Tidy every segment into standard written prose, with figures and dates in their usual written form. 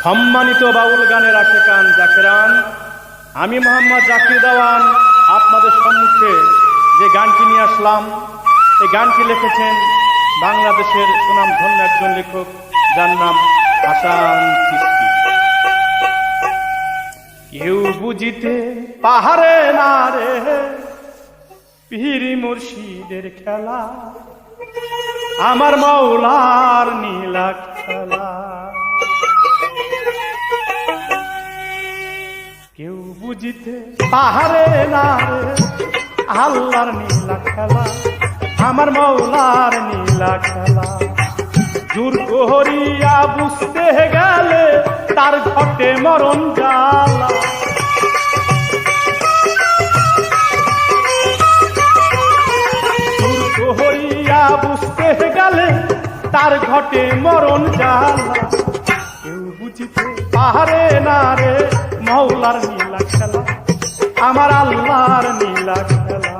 সম্মানিত বাউল গানের আশেকান জাকেরান, আমি মোহাম্মদ জাকির দেওয়ান আপনাদের সম্মুখে যে গানটি নিয়ে আসলাম, এই গানটি লিখেছেন বাংলাদেশের সুনামধন্য একজন লেখক, যার নাম হাসান চিশতি। কেউ বুঝিতে পাহাড়ে না রে পীর মুর্শিদের খেলা, আমার মাওলার নীলা খেলা। কেউ বুঝিতে পাহাড়ে না রে আল্লাহর নীলা খেলা, আমার মাওলার নীলা খেলা। জোর করিয়া বুঝতে গেলে তার ঘটে মরণ জ্বালা। জোর করিয়া বুঝতে গেলে তার ঘটে মরণ জ্বালা। কেউ বুঝিতে পাহাড়ে না রে মাওলার নীলা খেলা, আমার আল্লাহর নীলা খেলা।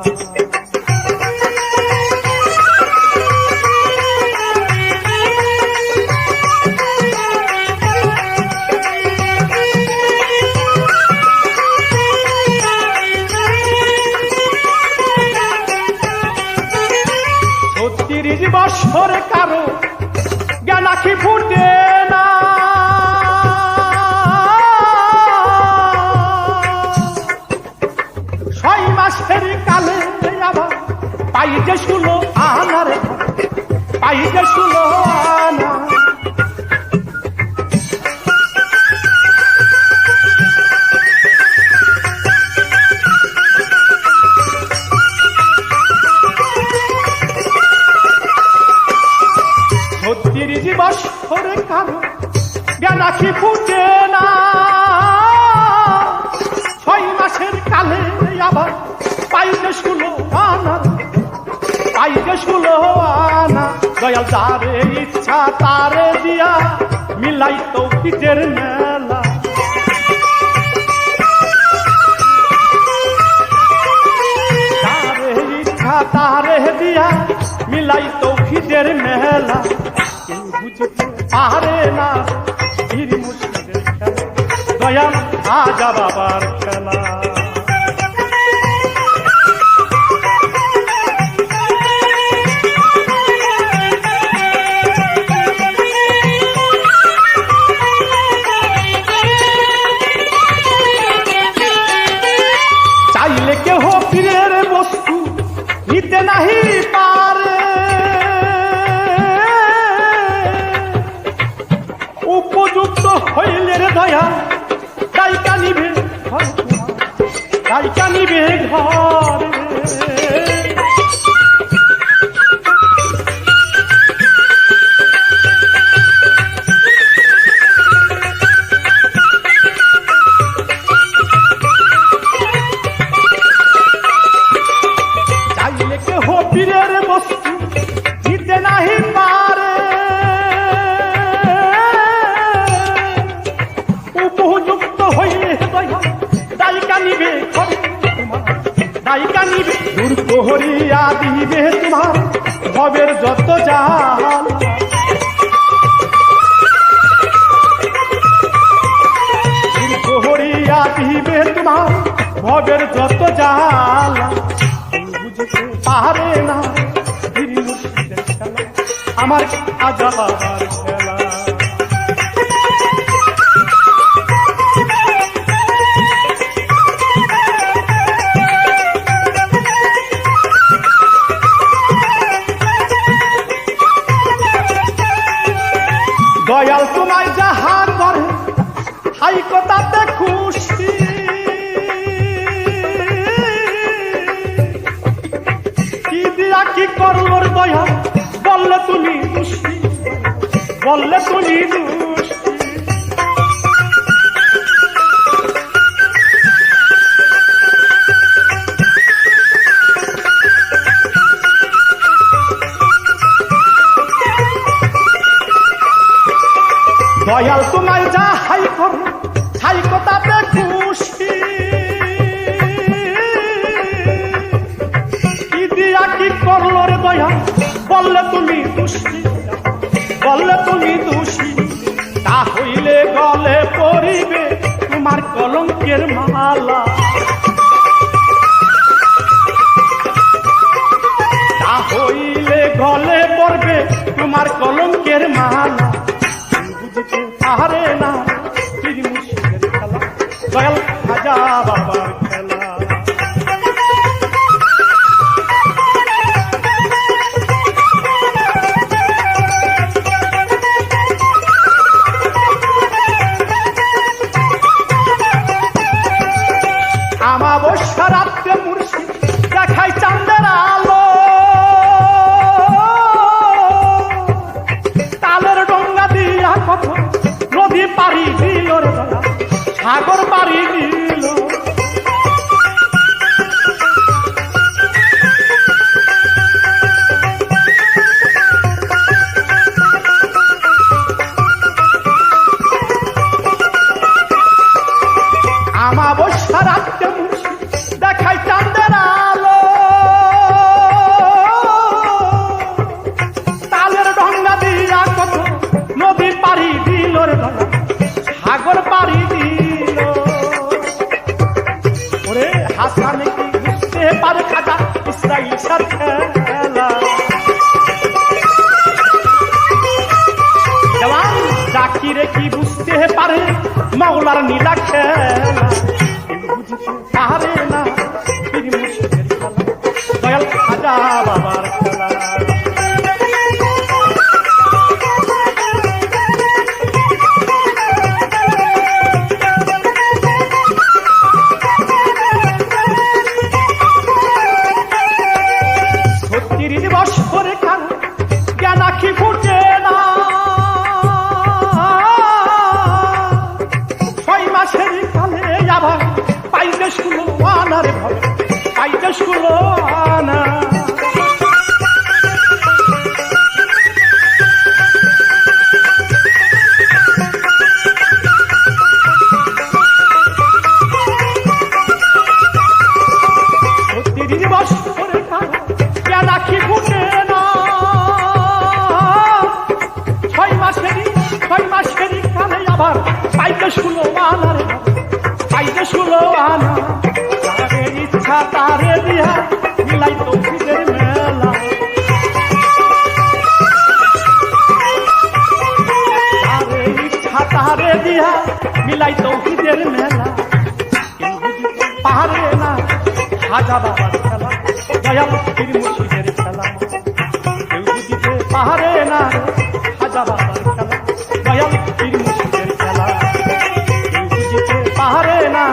বৎসর কারো জ্ঞান আঁখি ফুটে না, ছয় মাসের কালে আবার পাইতে শুলো আনা রে, পাইতে শুলো আনা। বৎসরে কারো জ্ঞান আঁখি ফুটে না, ছয় মাসের কালে আবার পাইতে শুলো আনা, পাইতে শুলো আনা। দয়াল যারে ইচ্ছা তারে দিয়া মিলাই তৌফিকের মেলা। যারে ইচ্ছা তারে দিয়া মিলাই তৌফিকের মেলা। কেউ বুঝতে পারে না পীর মুর্শিদের খেলা, দয়াল খাজা বাবার খেলা। চাইলে কেহ পীরের বস্তু নিতে নাহি পারে, উপযুক্ত হইলে রে দয়া দায়িকা নিবে ঘর, দায়িকা নিবে ঘর। চাইলে কেহ পীরের বস্তু নিতে নাহি পারে, উপযুক্ত হইলে দায়িকা নিবে দায়িকা নিবে। দূর করিয়া দিবে তোমার ভবের যত জাল, দূর করিয়া দিবে তোমার ভবের যত জাল। বুঝতে পারে না পীর মুর্শিদের খেলা, আমার খাজা বাবার খেলা। দয়াল তোমায় যাহা করে হাই কথাতে খুশি, কি দিয়া কি করলো দয়াল বললে তুমি দুষ্টি, বললে তুমি দুষ্টি। দয়াল তোমায় যা হাই কর হাই কথাতে খুশি, কি দিয়া কি করলো রে দয়াল বললে তুমি দুষ্টি, বললে তুমি দোষী, তা হইলে গলে কলঙ্কের মালা, তা হইলে গলে পড়বে তোমার কলঙ্কের মালা। বুঝতে পারে না পীর মুর্শিদের খেলা, দয়াল খাজা বাবার খেলা। আমাবস্যা রাত্রে মুর্শিদ দেখাই চাঁদের আলো, তালের ডঙ্গা দিয়া কখন নদী পাড়ি দিল রে দয়া, সাগর পাড়ি দিল। আমাবস্যা রাত্রে মুর্শিদ দেখাই চাঁদের আলো, তালের ডঙ্গা দিয়া কত নদী পাড়ি দিল রে দয়া, সাগর পাড়ি দিল। ওরে হাসানে কি বুঝতে পারে খাজা ইসরাইল সার খেলা, জওয়ান জাকিরে কি বুঝতে পারে মাওলার নীলা খেলা। বুঝতে পারে না পীর মুর্শিদের খেলা, দয়াল খাজা বাবার খেলা। ছত্রিশ বৎসরে কারো জ্ঞান আঁখি ফুটে না, 6 মাসের কালে আবার পাইতে শুলো আনার ভয়, পাইতে শুলো আনা। পাইতে শুলো আনা রে, পাইতে শুলো আনা। তারে ইচ্ছা তারে দিয়া মিলাই তৌহিদের মেলা, তারে ইচ্ছা তারে দিয়া মিলাই তৌহিদের মেলা। কেউ বুঝতে পারে না খাজা বাবার খেলা, দয়াল পীর মুর্শিদের খেলা। কেউ বুঝতে পারে না খাজা বাবার খেলা, দয়াল পীর মুর্শিদের খেলা। কেউ বুঝতে পারে না।